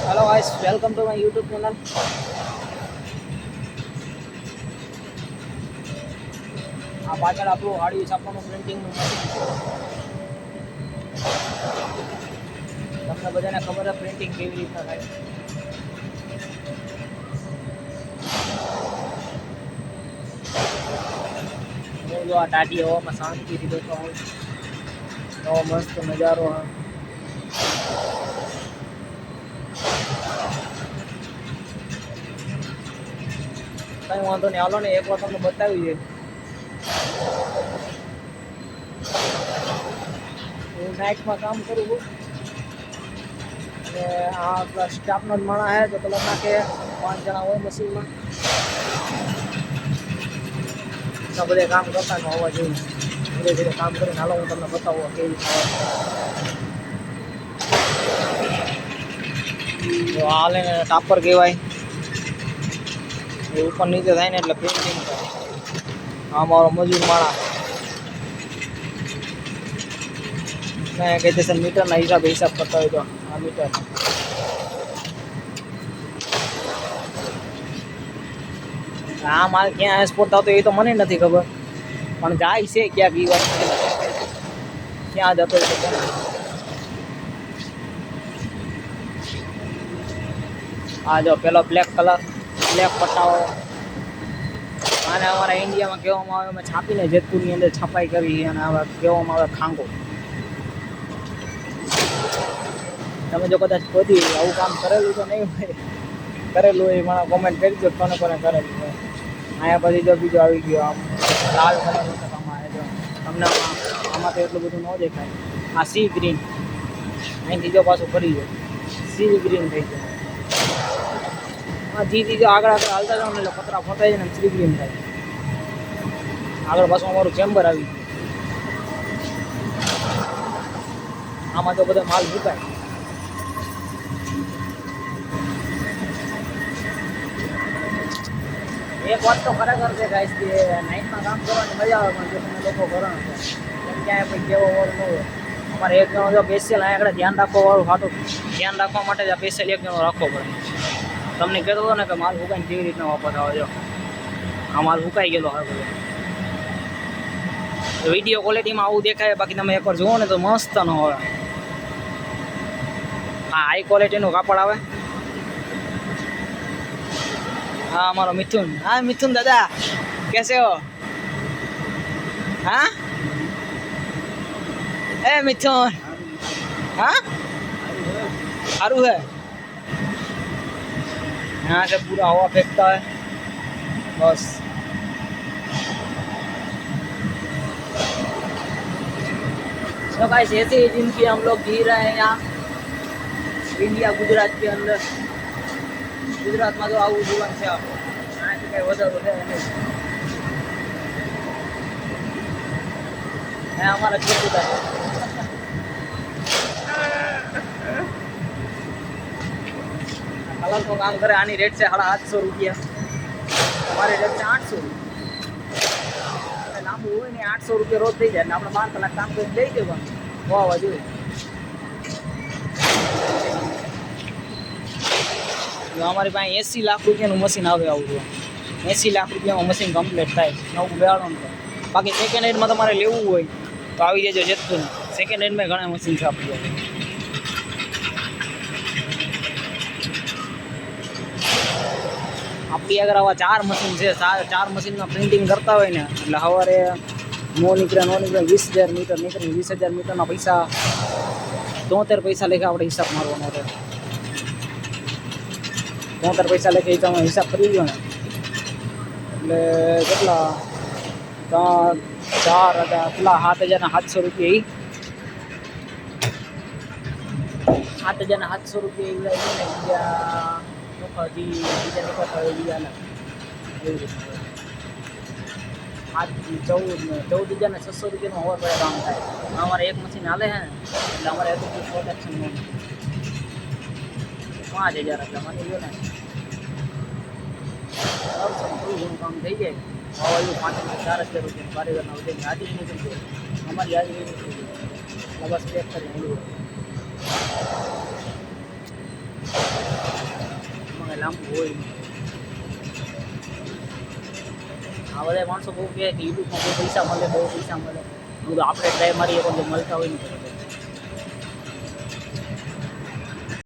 Hello guys, welcome to my YouTube channel. આ પાછળ આપણું હાડી છાપવાનું પ્રિન્ટિંગનું મશીન છે। તમને બધાને ખબર છે પ્રિન્ટિંગ કેવી રીતના થાય। હું જો આ ટાઢી હવામાં શાંતિથી બેઠો હોઉં, નવો મસ્ત નજારો હોય। કંઈ વાંધો નહીં, હાલો ને એક વાર તમને બતાવી છે। હું નાઇટમાં કામ કરું છું અને આ સ્ટાફનો જ માણસ છે તો કલર નાખે 5 જણા હોય મશીનમાં, બધે કામ કરતા ન હોવા જોઈએ। ધીરે ધીરે કામ કરીને હાલો હું તમને બતાવું કેવી તો હાલે ને ટાપર કહેવાય, એ ઉપર નીચે થાય ને એટલે પ્રિન્ટિંગ થાય। આ મારો મજૂર માણસ મેં કાયદેસર મીટરના હિસાબ કરતા હોય તો આ મીટર આ માલ ક્યાં એક્સપોર્ટ થતો એ તો મને નથી ખબર, પણ જાય છે ક્યાંક એ વાત ક્યાં જતો હોય તો આ જો પેલો બ્લેક કલર, બ્લેક પટ્ટાઓ આને અમારા ઇન્ડિયામાં કહેવામાં આવે, અમે છાપીને જેતપુરની અંદર છપાઈ કરી અને હવે કહેવામાં આવે ખાંગો। તમે જો કદાચ કોઈ આવું કામ કરેલું તો નહીં હોય, કરેલું હોય મને કોમેન્ટ કરી દો કોને કોને કરેલું હોય। અહીંયા પછી જો બીજો આવી ગયો આમ લાલ કલરનો આમાં જો તમને આમાં તો એટલું બધું ન દેખાય। આ સી ગ્રીન, અહીંથી જો પાછું ફરી જાય સી ગ્રીન થઈ જાય। જી આગળ હાલતા જાવ ને એટલે પતરા ફોટાઈ જાય ને સી ગ્રીન થાય। આગળ પાછું અમારું ચેમ્બર આવી ગયું, આમાં તો બધો માલ મુકાય। એક વાત તો ખરેખર છે ગાઈસ કે નાઇટમાં કામ કરવાની મજા આવે, પણ જો તમે લોકો કરો ને કેમ ક્યાંય પછી કેવો વાળું ન હોય। અમારે એક જણો જો સ્પેશિયલ અહીંયા આગળ ધ્યાન રાખવા વાળું ખાતું ધ્યાન રાખવા માટે જ આ સ્પેશિયલ એક જણો રાખવો પડે। તમને કહેતો હતો ને કે માલ ફૂકાઈને કેવી રીતના વાપસ આવે, જો આ માલ ફૂકાઈ ગયેલો હવે બધો। વિડીયો ક્વોલિટીમાં આવું દેખાય, બાકી તમે એકવાર જુઓ ને તો મસ્ત ન હોય। હા, હાઈ ક્વોલિટીનું કાપડ આવે। हाँ हमारा मिथुन, हाँ मिथुन दादा कैसे हो? हाँ ए मिथुन, हाँ सारू है। यहाँ से पूरा हवा फेंकता है बस। तो गाइस ऐसे ही जिंदगी हम लोग जी रहे हैं यहाँ इंडिया गुजरात के अंदर। ગુજરાતમાં તો આવું જીવન છે આપણું, આનાથી કંઈ વધારો છે નહીં। અમારા ખેતી કલરનું કામ કરે, આની રેટ છે 750 રૂપિયા, અમારી રેટ છે 800 રૂપિયા। લાંબુ હોય ને 800 રૂપિયા રોજ થઈ જાય એટલે આપણે 12 કલાક કામ કરીને લઈ દેવાનું વાવા જોઈએ। અમારી પાસે 80 લાખ રૂપિયાનું મશીન આવે, આવું 80 લાખ રૂપિયામાં મશીન કમ્પ્લીટ થાય નવું બેહાડવાનું થાય। બાકી સેકન્ડ હેન્ડમાં તમારે લેવું હોય તો આવી જજો જેતપુર, સેકન્ડ હેન્ડમાં ઘણા મશીન છે આપણી। આપણી આગળ આવા 4 મશીન છે, 4 મશીનમાં પ્રિન્ટિંગ કરતા હોય ને એટલે સવારે નો નીકળે 20,000 મીટર નીકળે, 20,000 મીટરના પૈસા 73 પૈસા લેખે આપણે હિસાબ મારવાનો રહે। 73 પૈસા લેખે હિસાબ કરી દો ને એટલે કેટલા 4,000 પેલા 7,700 રૂપિયા, 7,700 રૂપિયા બીજા નીકળતા હોય બીજાના એવી રીતે 14,600 રૂપિયાનું હોવા પડે કામ થાય। અમારે એક મશીન હાલે છે ને એટલે અમારે એટલું પ્રોટેક્શન નહીં, 5,000 એટલે માની લો ને ઘણું કામ થઈ જાય। હવા એવું 5,000-4,000 રૂપિયા કારીગરના વધે હાજરી નીકળી જાય, અમારી હાજરી નીકળી જાય બસ પેક કરી મળ્યું। લાંબુ હોય નહીં. આ બધા માણસો બહુ કહે કે યુટ્યુબમાં બહુ પૈસા મળે બહુ પૈસા મળે. હું તો આપણે ટ્રાય મારીએ પણ જો મળતા હોય ને તો